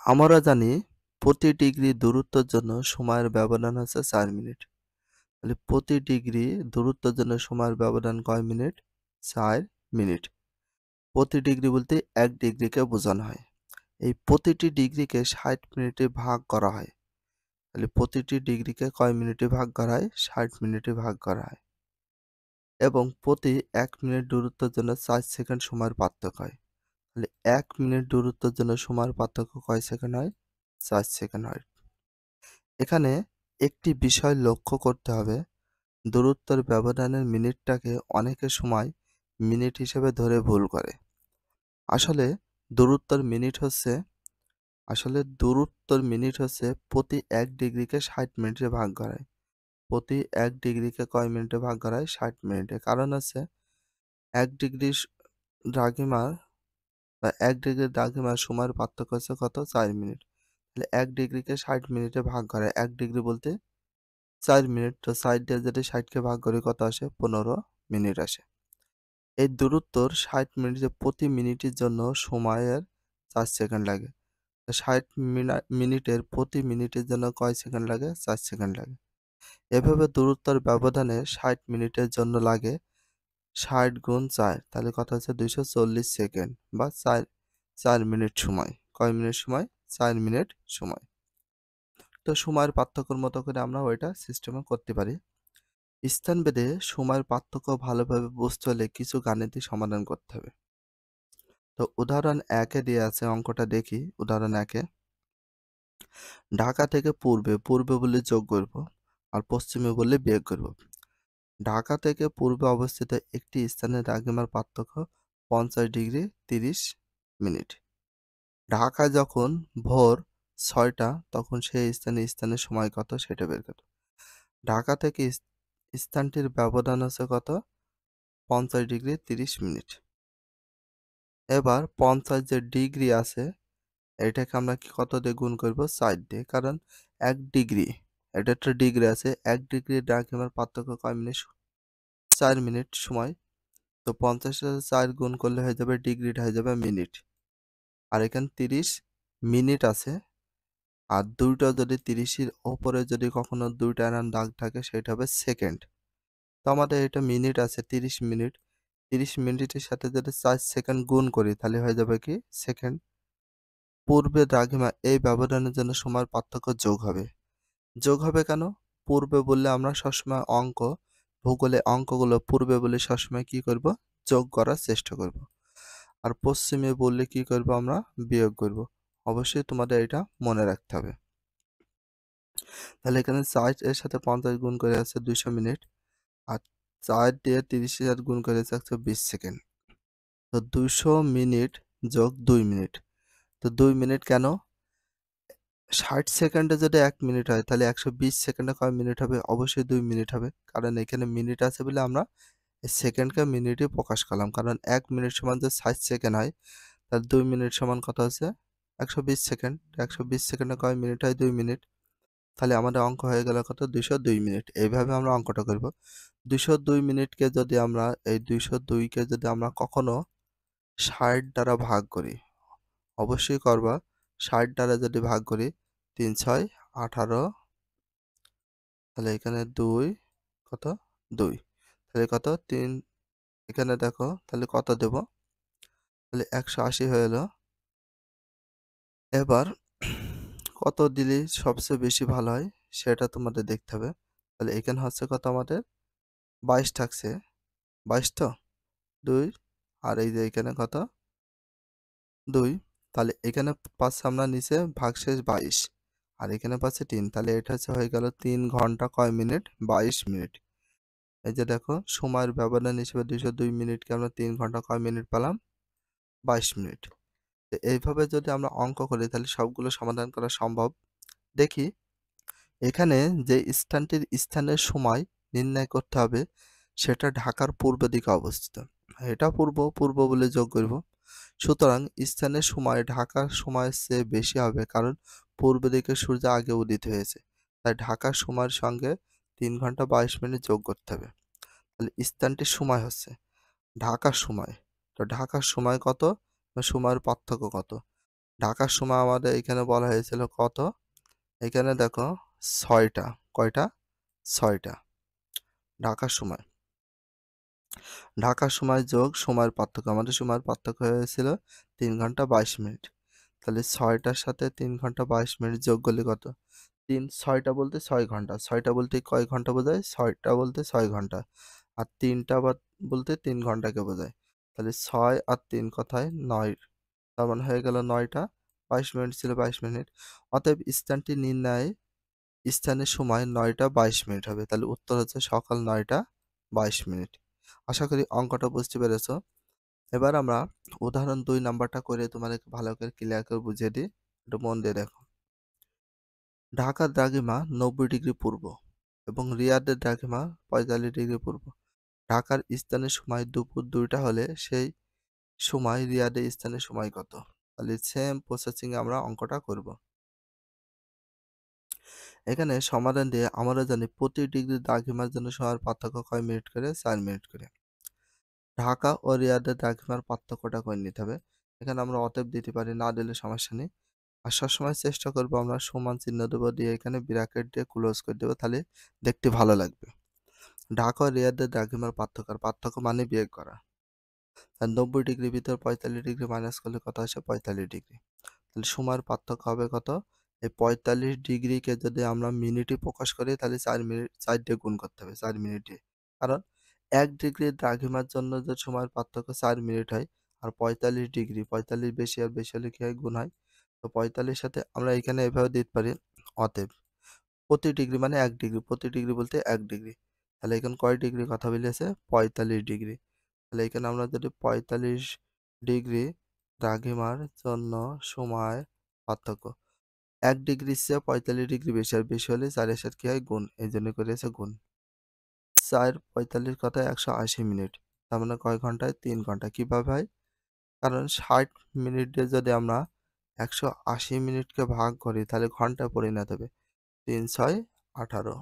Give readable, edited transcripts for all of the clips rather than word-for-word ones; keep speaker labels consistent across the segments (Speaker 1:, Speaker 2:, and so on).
Speaker 1: আমরা জানি প্রতি ডিগ্রি দূরত্বের জন্য সময়ের ব্যবধান হচ্ছে ৪ মিনিট। তাহলে প্রতি ডিগ্রি দূরত্বের জন্য সময়ের ব্যবধান কয় মিনিট? ৪ মিনিট। প্রতি ডিগ্রি বলতে ১ ডিগ্রিকে বোঝানো হয়। এই প্রতিটি ডিগ্রিকে ৬০ মিনিটে ভাগ করা হয়। তাহলে প্রতিটি ডিগ্রিকে কয় মিনিটে ভাগ করা হয়? ৬০ মিনিটে ভাগ করা হয়। এবং প্রতি ১ মিনিট দূরত্বের জন্য ৪ সেকেন্ড সময়ের পার্থক্য হয়। তাহলে ১ মিনিট দূরত্বের জন্য সময়ের পার্থক্য কয় সেকেন্ড হয়? ৪ সেকেন্ড হয়। এখানে একটি বিষয় লক্ষ্য করতে হবে, দূরত্বের ব্যবধানের মিনিটটাকে অনেকে সময় মিনিট হিসেবে ধরে ভুল করে। আসলে দূরত্বের মিনিট হচ্ছে প্রতি ১ ডিগ্রিকে ৬০ মিনিটে ভাগ করা হয়। প্রতি ১ ডিগ্রিকে কয় মিনিটে ভাগ করা হয়? ৬০ মিনিটে। কারণ হচ্ছে ১ ডিগ্রি দ্রাঘিমার ১ ডিগ্রি দ্রাঘিমার সময়ের পার্থক্য হচ্ছে কত? ৪ মিনিট। তাহলে ১ ডিগ্রিকে ৬০ মিনিটে ভাগ করা হয়। ১ ডিগ্রি বলতে ৪ মিনিট। তো ৬০ দিয়ে যদি ৬০ কে ভাগ করি কত আসে? ১৫ মিনিট আসে। এই দূরত্বর ৬০ মিনিটে প্রতি মিনিটের জন্য সময়ের ৪ সেকেন্ড লাগে। তো ৬০ মিনিটের প্রতি মিনিটের জন্য কয় সেকেন্ড লাগে? ৪ সেকেন্ড লাগে। এভাবে দূরত্বের ব্যবধানে ৬০ মিনিটের জন্য লাগে ৬০ গুণ ৪। তাহলে কত হচ্ছে? ২৪০ সেকেন্ড বা ৪ মিনিট সময়। কয় মিনিট সময়? ৪ মিনিট সময়। তো সময়ের পার্থক্যর মতো করে আমরা ওইটা সিস্টেমে করতে পারি। স্থানভেদে সময়ের পার্থক্য ভালোভাবে বুঝতে হলে কিছু গাণিতিক সমাধান করতে হবে। তো উদাহরণ ১ এ দেয়া আছে, অঙ্কটা দেখি। উদাহরণ ১ এ ঢাকা থেকে পূর্বে বললে যোগ করব, আর পশ্চিমে বললে বিয়োগ করব। ঢাকা থেকে পূর্বে অবস্থিত একটি স্থানের দ্রাঘিমার পার্থক্য ৫০ ডিগ্রি ৩০ মিনিট। ঢাকায় যখন ভোর ৬টা তখন সেই স্থানের সময় কত সেটা বের করো। ঢাকা থেকে স্থানটির ব্যবধান হচ্ছে কত? ৫০ ডিগ্রি ৩০ মিনিট। এবার ৫০ যে ডিগ্রি আছে এটাকে আমরা কত দিয়ে গুণ করব? ৪ দিয়ে। কারণ ১ ডিগ্রি, এটা একটা ডিগ্রি আছে। ১ ডিগ্রি দ্রাঘিমার পার্থক্য কয় মিনিট? ৪ মিনিট সময়। তো ৫০ এর সাথে ৪ গুণ করলে হয়ে যাবে, ডিগ্রিটা হয়ে যাবে মিনিট। আর এখানে ৩০ মিনিট আছে। আর দুইটা যদি ৩০ এর ওপরে যদি কখনো ২টা এরকম দাগ থাকে সেটা হবে সেকেন্ড। তো আমাদের এটা মিনিট আছে ৩০ মিনিট। ৩০ মিনিটের সাথে যদি ৪ সেকেন্ড গুণ করি তাহলে হয়ে যাবে কি? সেকেন্ড। পূর্বে দ্রাঘিমা এই ব্যবধানের জন্য সময়ের পার্থক্য যোগ হবে। যোগ হবে কেন? পূর্বে বললে আমরা সবসময় ভূগোলে অঙ্কগুলো পূর্বে বলে সবসময় কি করব? যোগ করার চেষ্টা করব। আর পশ্চিমে বললে কি করব আমরা? বিয়োগ করব। অবশ্যই তোমাদের এটা মনে রাখতে হবে। তাহলে এখানে ৪ এর সাথে ৫০ গুণ করে আছে ২০০ মিনিট। আর ৪ দিয়ে ৩০,০০০ গুণ করে আছে ১২০ সেকেন্ড। তো ২০০ মিনিট যোগ ২ মিনিট। তো ২ মিনিট কেন? ৬০ সেকেন্ডে যদি ১ মিনিট হয় তাহলে ১২০ সেকেন্ডে কয় মিনিট হবে? অবশ্যই ২ মিনিট হবে। কারণ এখানে মিনিট আছে বলে আমরা এই সেকেন্ডকে মিনিটে প্রকাশ করলাম। কারণ ১ মিনিট সমান যদি ৬০ সেকেন্ড হয় তাহলে ২ মিনিট সমান কত হচ্ছে? ১২০ সেকেন্ড। ১২০ সেকেন্ডে কয় মিনিট হয়? ২ মিনিট। তাহলে আমাদের অঙ্ক হয়ে গেল কত? ২০২ মিনিট। এইভাবে আমরা অঙ্কটা করব। ২০২ মিনিটকে যদি আমরা এই ২০২ কে যদি আমরা কখনো ৬০ দ্বারা ভাগ করি, অবশ্যই করবা। ৬০ দ্বারা যদি ভাগ করি ৩ ৬ ১৮, তাহলে এখানে ২ কত? ২। তাহলে কত? ৩, এখানে দেখো তাহলে কত দেব? তাহলে ১৮০ হয়ে এলো। এবার কত দিলে সবচেয়ে বেশি ভালো হয় সেটা তোমাদের দেখতে হবে। তাহলে এখানে হচ্ছে কত আমাদের? ২২ থাকছে। ২২ তো? ২ আর এই যে এখানে কত? ২। তাহলে এখানে পাচ্ছি আমরা নিচে ভাগশেষ ২২ আর এখানে পাচ্ছি ৩। তাহলে এটা হচ্ছে হয়ে গেল ৩ ঘন্টা কয় মিনিট? ২২ মিনিট। এই যে দেখো সময়ের ব্যবধান হিসেবে ২০২ মিনিটকে আমরা ৩ ঘন্টা কয় মিনিট পেলাম? ২২ মিনিট। তো এইভাবে যদি আমরা অঙ্ক করি তাহলে সবগুলো সমাধান করা সম্ভব। দেখি এখানে যে স্থানের সময় নির্ণয় করতে হবে সেটা ঢাকার পূর্ব দিকে অবস্থিত। এটা পূর্ব বলে যোগ করব। সুতরাং স্থানের সময় ঢাকার সময়ের চেয়ে বেশি হবে, কারণ পূর্ব দিকে সূর্য আগে উদিত হয়েছে। তাই ঢাকার সময়ের সঙ্গে ৩ ঘন্টা ২২ মিনিট যোগ করতে হবে। তাহলে স্থানটির সময় হচ্ছে ঢাকার সময়। তো ঢাকার সময় কত? সময়ের পার্থক্য কত? ঢাকার সময় আমাদের এখানে বলা হয়েছিল কত? এখানে দেখো ৬ টা। কয়টা? ৬ টা। ঢাকার সময়। ঢাকার সময় যোগ সময়ের পার্থক্য। আমাদের সময়ের পার্থক্য হয়েছিল ৩ ঘন্টা ২২ মিনিট। তাহলে ৬ টার সাথে ৩ ঘন্টা ২২ মিনিট যোগ করলে কত? ৬ টা বলতে ৬ ঘন্টা। ৬ টা বলতে কয় ঘন্টা বোঝায়? ৬ টা বলতে ৬ ঘন্টা। আর ৩ টা বলতে ৩ ঘন্টাকে বোঝায়। তাহলে ৬ আর ৩ কথায় ৯। তার মানে হয়ে গেল ৯ টা ২২ মিনিট ছিল ২২ মিনিট। অতএব স্থানটি নির্ণয়ে স্থানের সময় ৯ টা ২২ মিনিট হবে। তাহলে উত্তর হচ্ছে সকাল ৯ টা ২২ মিনিট। আশা করি অঙ্কটা বুঝতে পেরেছো। এবার আমরা উদাহরণ ২ নাম্বারটা করে তোমাদেরকে ভালো করে ক্লিয়ার করে বুঝিয়ে দিই। একটু মন দিয়ে দেখো। ঢাকার দ্রাঘিমা ৯০ ডিগ্রি পূর্ব এবং রিয়াদের দ্রাঘিমা ৪৫ ডিগ্রি পূর্ব। ঢাকার স্থানের সময় দুপুর ২টা হলে সেই সময় রিয়াদের স্থানের সময় কত? তাহলে সেম প্রসেসিং আমরা অঙ্কটা করব। এখানে সমাধান দিয়ে আমরা জানি প্রতি ডিগ্রি দ্রাঘিমার জন্য সময়ের পার্থক্য কয় মিনিট করে? ৪ মিনিট করে। ঢাকা ও রিয়াদের দ্রাঘিমার পার্থক্যটা করে নিতে হবে। এখানে আমরা অতএব দিতে পারি, না দিলে সমস্যা নেই। আর সবসময় চেষ্টা করবো আমরা সমান চিহ্ন দেবো, দিয়ে এখানে ব্র্যাকেট দিয়ে ক্লোজ করে দেবো, তাহলে দেখতে ভালো লাগবে। ঢাকা ও রিয়াদের দ্রাঘিমার পার্থক্য, আর পার্থক্য মানে বিয়োগ করা। আর ৯০ ডিগ্রির ভিতর ৪৫ ডিগ্রি মাইনাস করলে কত আসে? ৪৫ ডিগ্রি। তাহলে সময়ের পার্থক্য হবে কত? এই ৪৫ ডিগ্রিকে যদি আমরা মিনিটে প্রকাশ করি তাহলে ৪ মিনিট ৪ দিয়ে গুণ করতে হবে, ৪ মিনিটে। কারণ ১ ডিগ্রির দ্রাঘিমার জন্য যে সময়ের পার্থক্য ৪ মিনিট হয়, আর ৪৫ ডিগ্রি, ৪৫ বেশি আর বেশি হলে কি হয়? গুণ হয়। তো ৪৫ সাথে আমরা এখানে এভাবে দিতে পারি, অতএব প্রতি ডিগ্রি মানে ১ ডিগ্রি, প্রতি ডিগ্রি বলতে ১ ডিগ্রি। তাহলে এখানে কয় ডিগ্রি কথা বলেছে? ৪৫ ডিগ্রি। তাহলে এখানে আমরা যদি ৪৫ ডিগ্রি দ্রাঘিমার জন্য সময় পার্থক্য, ১ ডিগ্রির চেয়ে ৪৫ ডিগ্রি বেশি, আর বেশি হলে ৪ এর সাথে কি হয়? গুণ। এই জন্য করেছে গুণ। ৪ ৪৫ কথায় ১৮০ মিনিট। তার মানে কয় ঘন্টায়? ৩ ঘন্টা। কিভাবে হয়? কারণ ৬০ মিনিট দিয়ে যদি আমরা ১৮০ মিনিটকে ভাগ করি তাহলে ঘন্টায় পরিণত হবে। ৩ × ৬ = ১৮।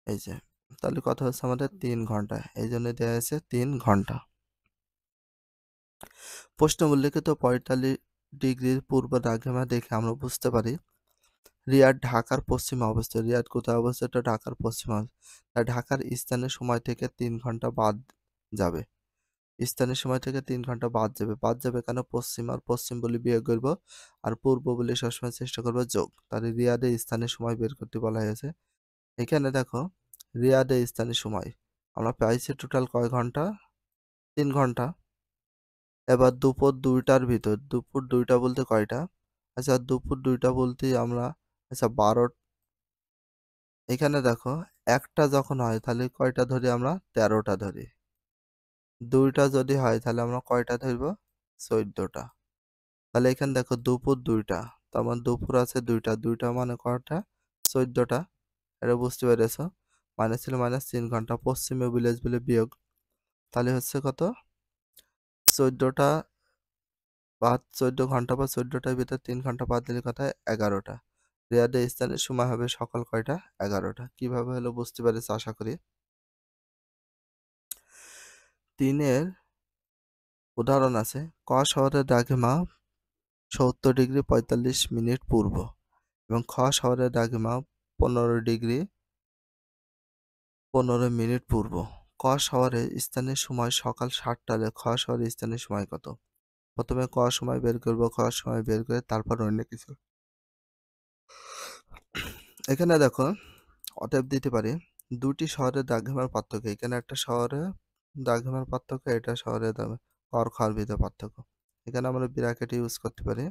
Speaker 1: এই যে। তাহলে কথা হচ্ছে আমাদের ৩ ঘন্টা। এই জন্য দেয়া আছে ৩ ঘন্টা। প্রশ্নে উল্লেখিত ৪৫ ডিগ্রির পূর্ব দ্রাঘিমা দেখে আমরা বুঝতে পারি রিয়াদ ঢাকার পশ্চিমে অবস্থিত। রিয়াদ কোথায় অবস্থিত? ঢাকার পশ্চিমে। তাই ঢাকার স্থানীয় সময় থেকে ৩ ঘন্টা বাদ যাবে। স্থানীয় সময় থেকে ৩ ঘন্টা বাদ যাবে। বাদ যাবে কেন? পশ্চিম, আর পশ্চিম বলে বিয়োগ করব, আর পূর্ব বলে সবসময় চেষ্টা করব যোগ। তাহলে রিয়াদের স্থানীয় সময় বের করতে বলা হয়েছে। এখানে দেখো রিয়াদের স্থানীয় সময় আমরা পাইছি টোটাল কয় ঘন্টা? ৩ ঘন্টা। এবার দুপুর ২টার ভিতর, দুপুর ২টা বলতে কয়টা? আচ্ছা দুপুর ২টা বলতেই আমরা, আচ্ছা ১২, এখানে দেখো ১টা যখন হয় তাহলে কয়টা ধরি আমরা? ১৩টা ধরি। ২টা যদি হয় তাহলে আমরা কয়টা ধরব? ১৪টা। তাহলে এখানে দেখো দুপুর ২টা, তার মানে দুপুর আছে ২টা, ২টা মানে কয়টা? ১৪টা। এটা বুঝতে পেরেছ? মাইনাস ছিল মাইনাস, ৩ ঘন্টা পশ্চিমে ভিলেজ বলে বিয়োগ। তাহলে হচ্ছে কত? ১৪টা বাদ, ১৪ ঘন্টা বা ১৪টার ভিতর ৩ ঘন্টা বাদ দিলে কথা ১১টা। রিয়াদের স্থানের সময় হবে সকাল কয়টা? ১১টা। কিভাবে হলো বুঝতে পেরেছ আশা করি। ৩ এর উদাহরণ আছে। ক শহরের দ্রাঘিমা ৭০ ডিগ্রি ৪৫ মিনিট পূর্ব এবং খ শহরের দ্রাঘিমা ১৫ ডিগ্রি ১৫ মিনিট পূর্ব। ক শহরের স্থানীয় সময় সকাল ৭টা হলে খ শহরের স্থানীয় সময় কত? প্রথমে ক সময় বের করব, খ সময় বের করে তারপর অন্য কিছু। এখানে দেখো অতএব দিতে পারি দুটি শহরের দ্রাঘিমার পার্থক্য। এখানে একটা শহরে দ্রাঘিমার পার্থক্য, এটা শহরের কর খর ভিতরে পার্থক্য। এখানে আমরা ব্র্যাকেট ইউজ করতে পারি।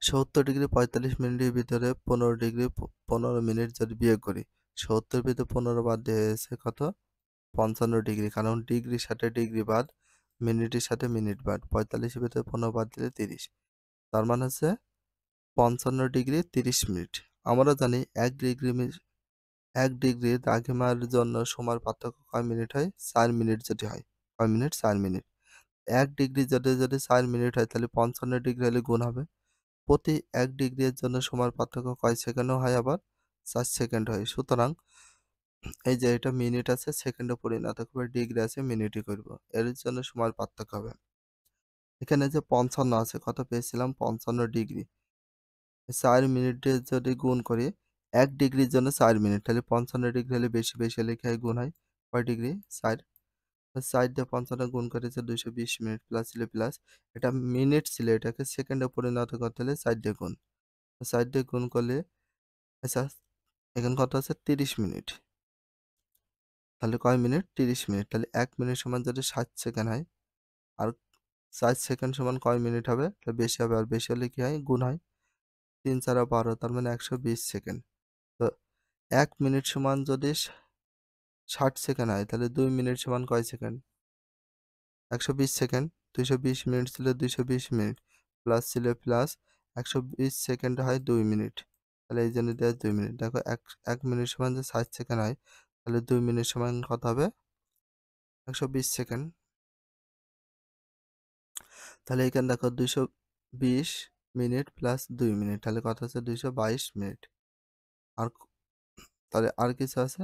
Speaker 1: ৭০ ডিগ্রি ৪৫ মিনিটের ভিতরে ১৫ ডিগ্রি ১৫ মিনিট যদি বিয়োগ করি, ৭০ ভিতরে ১৫ বাদ দিয়ে হয়েছে কত? ৫৫ ডিগ্রি। কারণ ডিগ্রির সাথে ডিগ্রি বাদ, মিনিটের সাথে মিনিট বাদ। ৪৫-এর ভিতরে ১৫ বাদ দিলে ৩০। তার মানে হচ্ছে ৫৫ ডিগ্রি ৩০ মিনিট। আমরা জানি ১ ডিগ্রি দ্রাঘিমার জন্য সময়ের পার্থক্য কয় মিনিট হয়? ৪ মিনিট যদি হয়। কয় মিনিট? ৪ মিনিট। ১ ডিগ্রি যদি ৪ মিনিট হয় তাহলে ৫৫ ডিগ্রি হলে গুণ হবে। প্রতি ১ ডিগ্রির জন্য সময়ের পার্থক্য কয় সেকেন্ডও হয়? আবার ৪ সেকেন্ড হয়। সুতরাং এই যে এটা মিনিট আছে সেকেন্ডে পরিণত করবে, ডিগ্রি আছে মিনিটে করব। এর জন্য সময়ের পার্থক্য হবে। এখানে যে 55 আছে, কত পেয়েছিলাম? 55 ডিগ্রি। 4 মিনিট দিয়ে যদি গুণ করি, 1 ডিগ্রির জন্য 4 মিনিট। তাহলে 55 ডিগ্রি হলে বেশি, বেশি হলে কি হয়? গুণ হয়। কয় ডিগ্রি? 4। তো 4 দিয়ে 55 গুণ করেছে 220 মিনিট প্লাস ছিল প্লাস। এটা মিনিট ছিল, এটাকে সেকেন্ডে পরিণত করতে হলে 4 দিয়ে গুণ। তো 4 দিয়ে গুণ করলে আচ্ছা, এখানে কত আছে? 30 মিনিট। তাহলে কয় মিনিট? 30 মিনিট। তাহলে 1 মিনিট সমান যদি 60 সেকেন্ড হয়, আর 4 সেকেন্ড সমান কয় মিনিট হবে? তাহলে বেশি হবে, আর বেশি হলে কি হয়? গুণ হয়। 3 4 12, তার মানে 120 সেকেন্ড। তো 1 মিনিট সমান যদি 60 সেকেন্ড হয়, তাহলে 2 মিনিট সমান কয় সেকেন্ড? 120 সেকেন্ড। 220 মিনিট ছিল 220 মিনিট। প্লাস ছিল প্লাস। 120 সেকেন্ড হয় 2 মিনিট। তাহলে এই জন্য দেওয়া 2 মিনিট। দেখো 1 মিনিট সমান যে 60 সেকেন্ড হয়, তাহলে 2 মিনিট সমান কত হবে? 120 সেকেন্ড। তাহলে এখানে দেখো 220 মিনিট প্লাস 2 মিনিট। তাহলে কত হচ্ছে? 222 মিনিট। আর তাহলে আর কিছু আছে?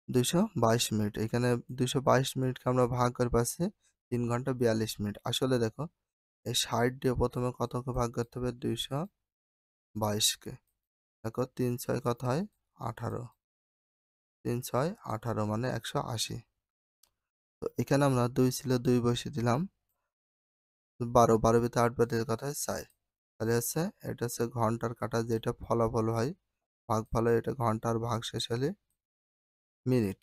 Speaker 1: 222 মিনিট। এখানে 222 মিনিটকে আমরা ভাগ করে পাচ্ছি 3 ঘন্টা 42 মিনিট। আসলে দেখো, এই 60 দিয়ে প্রথমে কতকে ভাগ করতে হবে? 222 কে। দেখো 3 6 কত হয়? 18। 3 6 18 মানে 180। তো এখানে আমরা 2 ছিল 2 বসিয়ে দিলাম। 12 12 ভিতরে 8 বাদ দিলে কত হয়? 4। তাহলে হচ্ছে এটা হচ্ছে ঘন্টার কাঁটা, যেটা ফলাফল হয় ভাগফল হয়, এটা ঘন্টার ভাগ শেষ হলে মিনিট।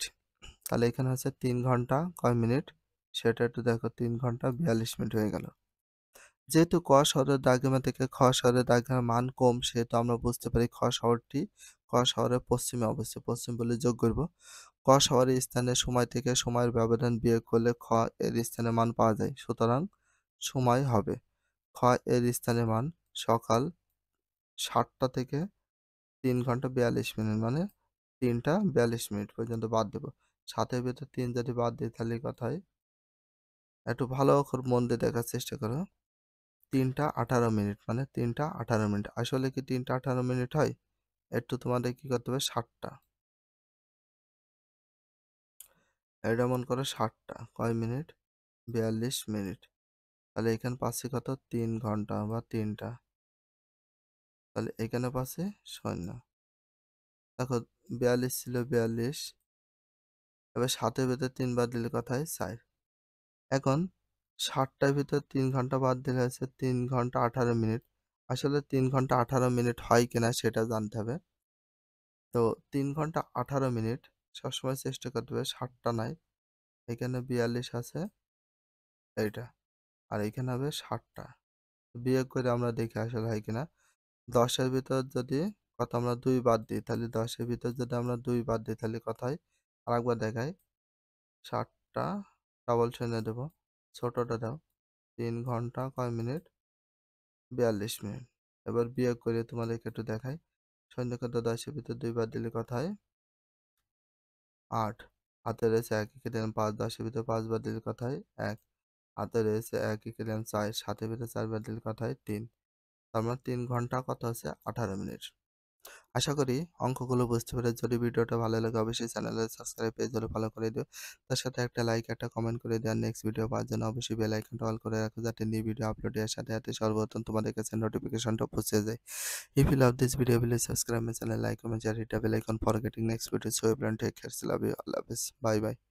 Speaker 1: তাহলে এখানে হচ্ছে 3 ঘন্টা কয় মিনিট? সেটা একটু দেখো, 3 ঘন্টা 42 মিনিট হয়ে গেল। যেহেতু ক শহরের দ্রাঘিমা থেকে খ শহরের দ্রাঘিমার মান কম, সেহেতু আমরা বুঝতে পারি ক শহরের পশ্চিমে অবস্থিত। পশ্চিম বলে যোগ করব। ক শহরের স্থানের সময় থেকে সময়ের ব্যবধান বিয়োগ করলে খ এর স্থানের মান পাওয়া যায়। সুতরাং সময় হবে খ এর স্থানের মান সকাল 7টা থেকে 3 ঘন্টা 42 মিনিট, মানে 3টা 42 মিনিট পর্যন্ত বাদ দেব। 7-এর ভিতর 3 যদি বাদ দিই, তাহলে কথা হয়, একটু ভালো করে মন দিয়ে দেখার চেষ্টা করো। 3টা 18 মিনিট, মানে 3টা 18 মিনিট। আসলে কি 3টা 18 মিনিট হয়? একটু তোমাদের কি করতে হবে? 7টা। এটা মন করো 7টা। কয় মিনিট? 42 মিনিট। তাহলে এখানে পাচ্ছি কত? 3 ঘন্টা বা 3টা। তাহলে এখানে পাচ্ছি 0। দেখো 42 ছিল 42। এবার 7-এর ভিতর 3 বাদ দিলে কথা হয় 4। এখন 7টার ভিতর 3 ঘন্টা বাদ দিলে হচ্ছে 3 ঘন্টা 18 মিনিট। আসলে 3 ঘন্টা 18 মিনিট হয় কিনা সেটা জানতে হবে। তো 3 ঘন্টা 18 মিনিট সবসময় চেষ্টা করতে হবে 7টা নয়। এখানে 42 আছে এইটা। আর এখানে হবে 7টা। বিয়োগ করে আমরা দেখি আসলে হয় কিনা। 10-এর ভিতর যদি কত আমরা 2 বাদ দিই, তাহলে 10-এর ভিতর যদি আমরা 2 বাদ দিই, তাহলে কত হয়? আরেকবার দেখাই। 7টা ডবল শূন্য দেব। ছোটটা দাও। 3 ঘন্টা কয় মিনিট? 42 মিনিট। এবার বিয়োগ করে তোমাদেরকে একটু দেখাই। শূন্য কত? 10-এর ভিতর 2 বাদ দিলে কত হয়? 8। হাতে রয়েছে 1, এঁকে দিলাম 5। 10-এর ভিতর 5 বাদ দিলে কত হয়? 1। হাতে রয়েছে 1, এঁকে দিলাম 4। 7-এর ভিতর 4 বাদ দিলে কত হয়? 3। তার মানে 3 ঘন্টা কত হচ্ছে? 18 মিনিট। আশা করি অঙ্কগুলো বুঝতে পেরে, যদি ভিডিওটা ভালো লাগে অবশ্যই চ্যানেলে সাবস্ক্রাইব, পেজ হলে ফলো করে দিও। তার সাথে একটা লাইক, একটা কমেন্ট করে দিও। আর নেক্সট ভিডিও পাওয়ার জন্য অবশ্যই বেল আইকনটা অল করে রাখো, যাতে নিউ ভিডিও আপলোড দেওয়ার সাথে সাথে সর্বপ্রথম তোমাদের কাছে নোটিফিকেশনটা পৌঁছে যায়। If you love this video, please subscribe my channel, like, comment, share, hit the bell icon for getting next video. So everyone take care. Love you. Allah Hafiz. Bye bye.